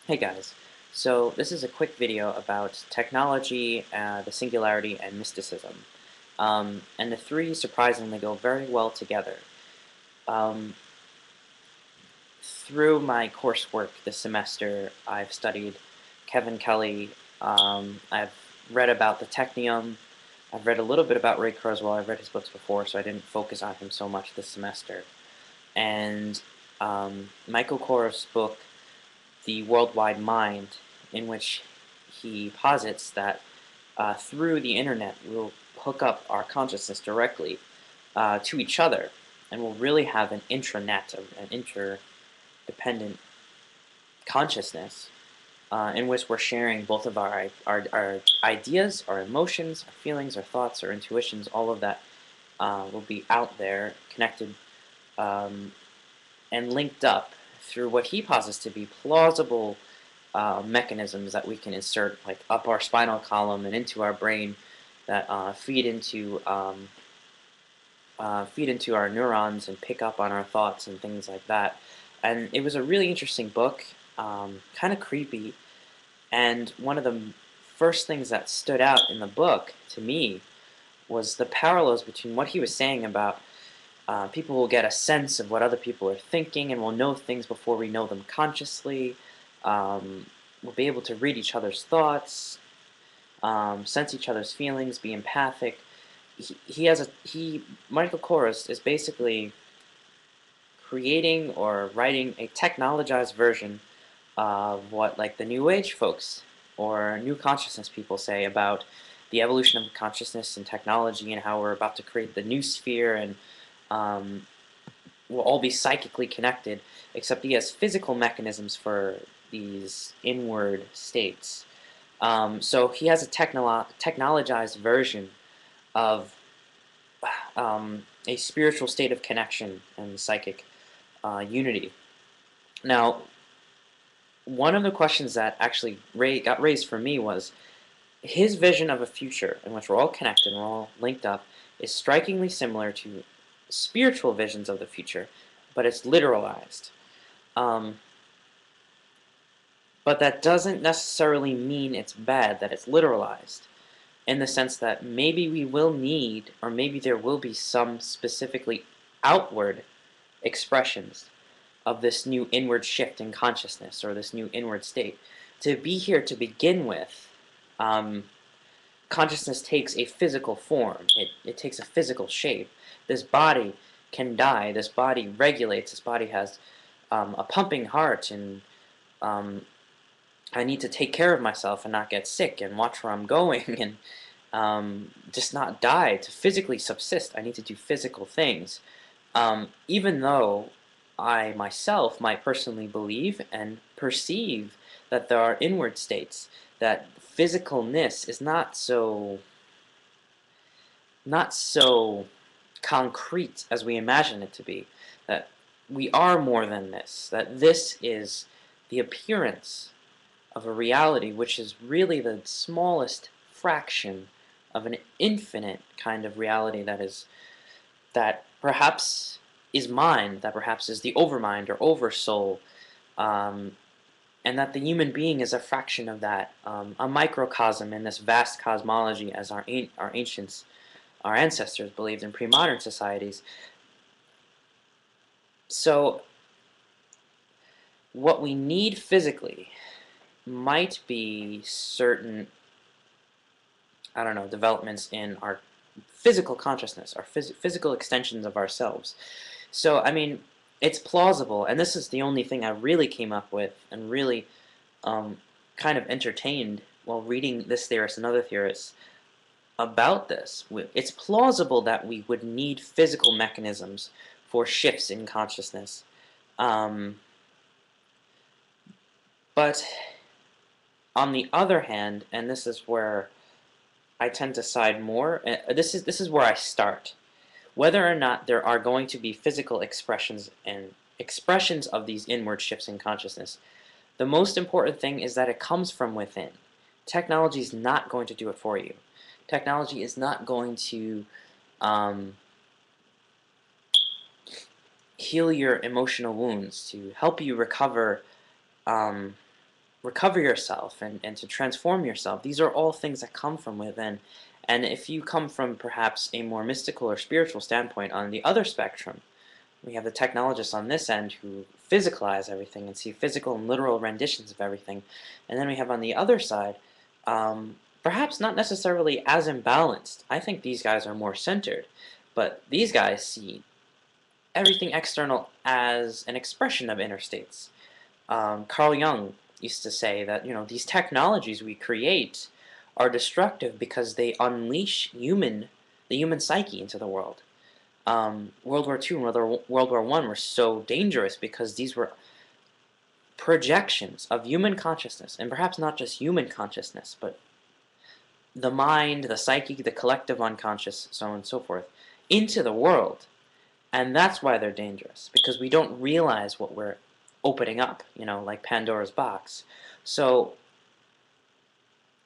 Hey guys, so this is a quick video about technology, the singularity, and mysticism. And the three surprisingly go very well together. Um, Through my coursework this semester, I've studied Kevin Kelly. I've read about the Technium. I've read a little bit about Ray Kurzweil. I've read his books before, so I didn't focus on him so much this semester. And Michael Chorost's book, The Worldwide Mind, in which he posits that through the internet we'll hook up our consciousness directly to each other, and we'll really have an intranet, an interdependent consciousness in which we're sharing both of our ideas, our emotions, our feelings, our thoughts, our intuitions. All of that will be out there, connected um, and linked up through what he posits to be plausible mechanisms that we can insert, like up our spinal column and into our brain, that feed into our neurons and pick up on our thoughts and things like that. And it was a really interesting book, kind of creepy. And one of the first things that stood out in the book to me was the parallels between what he was saying about people will get a sense of what other people are thinking, and will know things before we know them consciously. We'll be able to read each other's thoughts, sense each other's feelings, be empathic. He has a he Michael Kors is basically creating or writing a technologized version of what, like, the New Age folks or New Consciousness people say about the evolution of consciousness and technology, and how we're about to create the new sphere, and um, we'll all be psychically connected, except he has physical mechanisms for these inward states. So he has a technologized version of a spiritual state of connection and psychic unity. Now, one of the questions that actually got raised for me was his vision of a future in which we're all connected and we're all linked up is strikingly similar to spiritual visions of the future, but it's literalized. Um, but that doesn't necessarily mean it's bad that it's literalized, in the sense that maybe we will need, or maybe there will be some specifically outward expressions of this new inward shift in consciousness, or this new inward state. To be here to begin with, um, consciousness takes a physical form. It takes a physical shape. This body can die. This body regulates. This body has a pumping heart, and um, I need to take care of myself and not get sick and watch where I'm going and just not die. To physically subsist, I need to do physical things. Even though I myself might personally believe and perceive that there are inward states, that physicalness is not so concrete as we imagine it to be, that we are more than this, that this is the appearance of a reality which is really the smallest fraction of an infinite kind of reality, that perhaps is mind, that perhaps is the overmind or oversoul, um, and that the human being is a fraction of that, a microcosm in this vast cosmology, as our ancients, our ancestors believed in pre-modern societies. So what we need physically might be certain, I don't know, developments in our physical consciousness, our physical extensions of ourselves. So, I mean, it's plausible, and this is the only thing I really came up with and really um, kind of entertained while reading this theorist and other theorists about this. It's plausible that we would need physical mechanisms for shifts in consciousness. Um, but on the other hand, and this is where I tend to side more, this is where I start. Whether or not there are going to be physical expressions and expressions of these inward shifts in consciousness, the most important thing is that it comes from within. Technology is not going to do it for you. Technology is not going to um, heal your emotional wounds, to help you recover um, recover yourself and to transform yourself. These are all things that come from within. And if you come from perhaps a more mystical or spiritual standpoint on the other spectrum, we have the technologists on this end who physicalize everything and see physical and literal renditions of everything. And then we have on the other side, perhaps not necessarily as imbalanced. I think these guys are more centered, but these guys see everything external as an expression of inner states. Carl Jung used to say that these technologies we create are destructive because they unleash the human psyche into the world. World War II and World War I were so dangerous because these were projections of human consciousness, and perhaps not just human consciousness, but the mind, the psyche, the collective unconscious, so on and so forth, into the world. And that's why they're dangerous, because we don't realize what we're opening up, like Pandora's box. So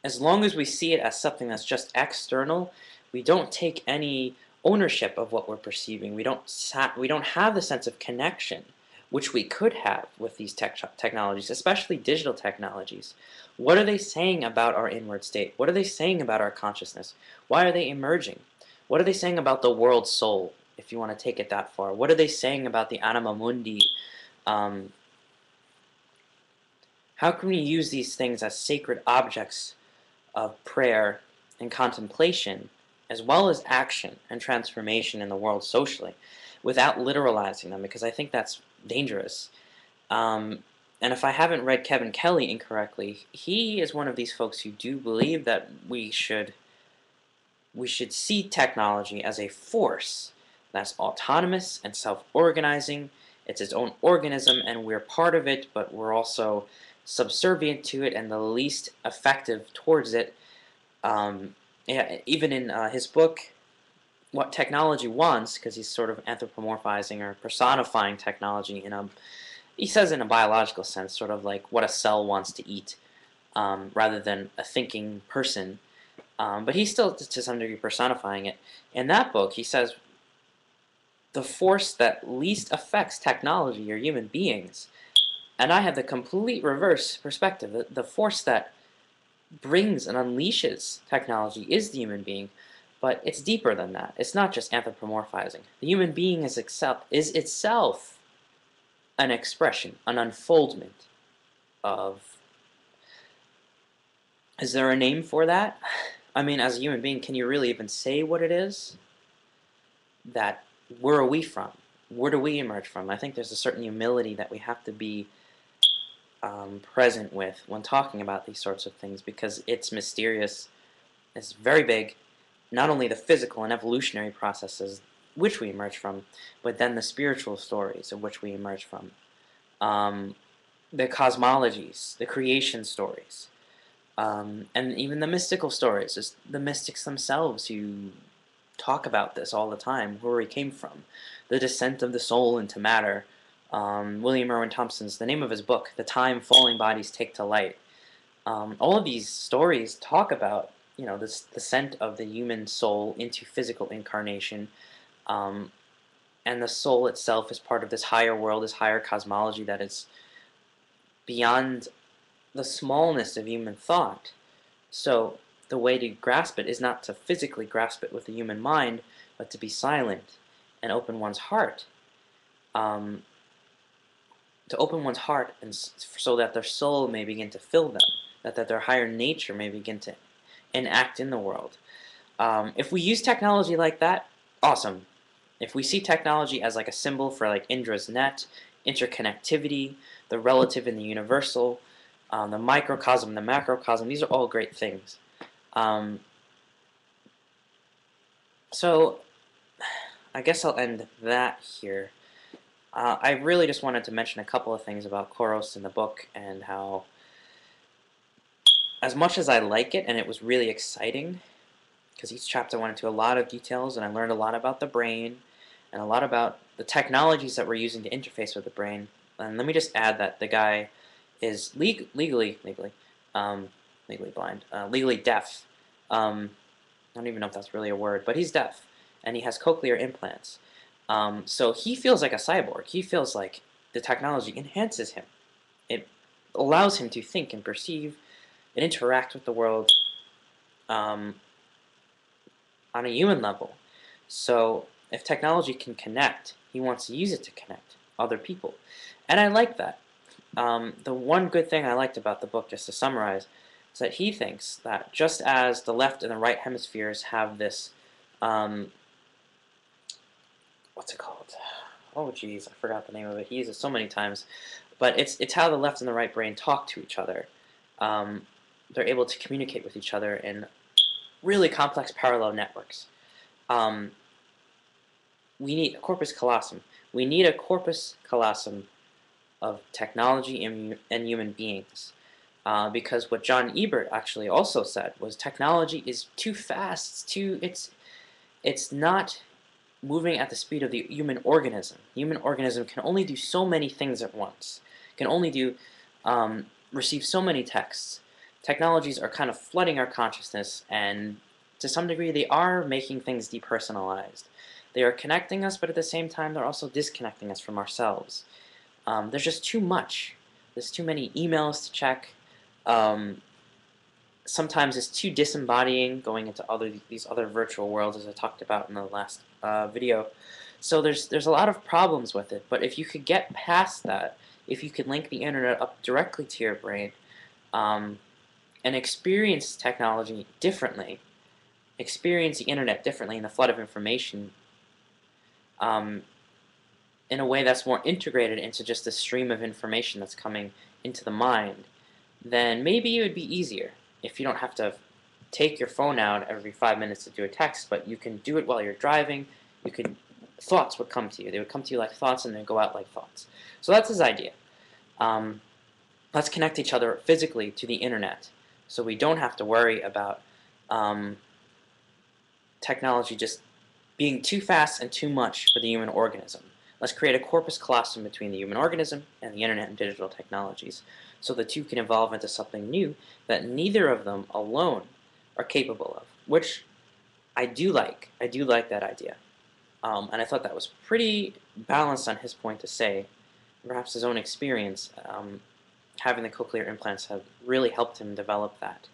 as long as we see it as something that's just external, we don't take any ownership of what we're perceiving. We don't have the sense of connection, which we could have with these technologies, especially digital technologies. What are they saying about our inward state? What are they saying about our consciousness? Why are they emerging? What are they saying about the world soul, if you want to take it that far? What are they saying about the anima mundi? How can we use these things as sacred objects of prayer and contemplation, as well as action and transformation in the world socially, without literalizing them? Because I think that's dangerous. And if I haven't read Kevin Kelly incorrectly, he is one of these folks who do believe that we should see technology as a force that's autonomous and self-organizing. It's its own organism, and we're part of it, but we're also subservient to it and the least effective towards it. Yeah, even in his book, What Technology Wants, because he's sort of anthropomorphizing or personifying technology he says in a biological sense, sort of like what a cell wants to eat, rather than a thinking person. But he's still, to some degree, personifying it. In that book, he says the force that least affects technology are human beings. And I have the complete reverse perspective. The force that brings and unleashes technology is the human being, but it's deeper than that. It's not just anthropomorphizing. The human being is itself an expression, an unfoldment of... Is there a name for that? I mean, as a human being, can you really even say what it is? Where are we from? Where do we emerge from? I think there's a certain humility that we have to be present with when talking about these sorts of things, because it's mysterious, it's very big, not only the physical and evolutionary processes which we emerge from, but then the spiritual stories of which we emerge from, the cosmologies, the creation stories, and even the mystical stories. Just the mystics themselves who talk about this all the time, where we came from, the descent of the soul into matter. William Irwin Thompson's, the name of his book, The Time Falling Bodies Take to Light. All of these stories talk about, this descent of the human soul into physical incarnation, and the soul itself is part of this higher world, this higher cosmology that is beyond the smallness of human thought. So the way to grasp it is not to physically grasp it with the human mind, but to be silent and open one's heart. To open one's heart, and so that their soul may begin to fill them, that their higher nature may begin to enact in the world. If we use technology like that, awesome. If we see technology as like a symbol for like Indra's net, interconnectivity, the relative and the universal, the microcosm, the macrocosm, these are all great things. So I guess I'll end that here. I really just wanted to mention a couple of things about Chorost in the book, and how, as much as I like it, and it was really exciting, because each chapter went into a lot of details, and I learned a lot about the brain, and a lot about the technologies that we're using to interface with the brain. And let me just add that the guy is legally blind, legally deaf. I don't even know if that's really a word, but he's deaf, and he has cochlear implants. So he feels like a cyborg. He feels like the technology enhances him. It allows him to think and perceive and interact with the world um, on a human level. So if technology can connect, he wants to use it to connect other people. And I like that. The one good thing I liked about the book, just to summarize, is that he thinks that just as the left and the right hemispheres have this, um, what's it called? Oh, geez, I forgot the name of it. He uses it so many times, but it's how the left and the right brain talk to each other. Um, they're able to communicate with each other in really complex parallel networks. Um, we need a corpus callosum. We need a corpus callosum of technology and human beings. Because what John Ebert actually also said was technology is too fast. It's not moving at the speed of the human organism. The human organism can only do so many things at once. Can only receive so many texts. Technologies are kind of flooding our consciousness, and to some degree, they are making things depersonalized. They are connecting us, but at the same time, they're also disconnecting us from ourselves. There's just too much. There's too many emails to check. Um, Sometimes it's too disembodying, going into these other virtual worlds, as I talked about in the last video. So there's a lot of problems with it. But if you could get past that, if you could link the internet up directly to your brain, um, and experience technology differently, experience the internet differently in the flood of information, um, in a way that's more integrated into just the stream of information that's coming into the mind, then maybe it would be easier if you don't have to take your phone out every 5 minutes to do a text, but you can do it while you're driving. You can thoughts would come to you. They would come to you like thoughts, and then go out like thoughts. So that's his idea. Um, let's connect each other physically to the internet, so we don't have to worry about um, technology just being too fast and too much for the human organism. Let's create a corpus callosum between the human organism and the internet and digital technologies, so the two can evolve into something new that neither of them alone are capable of, which I do like. I do like that idea. And I thought that was pretty balanced on his point to say. Perhaps his own experience having the cochlear implants have really helped him develop that.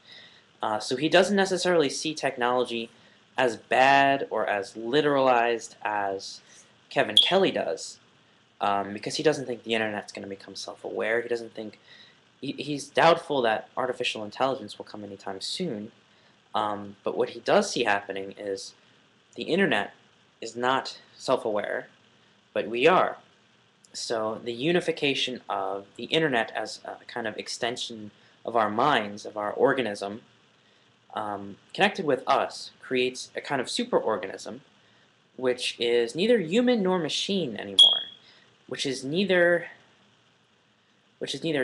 So he doesn't necessarily see technology as bad or as literalized as Kevin Kelly does, because he doesn't think the internet's going to become self-aware. He doesn't think he's doubtful that artificial intelligence will come anytime soon. But what he does see happening is the internet is not self-aware, but we are. So the unification of the internet as a kind of extension of our minds, of our organism, connected with us, creates a kind of superorganism, which is neither human nor machine anymore, which is neither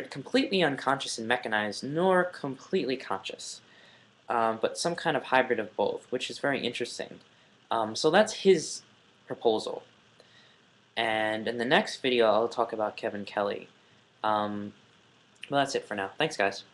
completely unconscious and mechanized nor completely conscious, but some kind of hybrid of both, which is very interesting. So that's his proposal. And in the next video, I'll talk about Kevin Kelly. Well, that's it for now. Thanks, guys.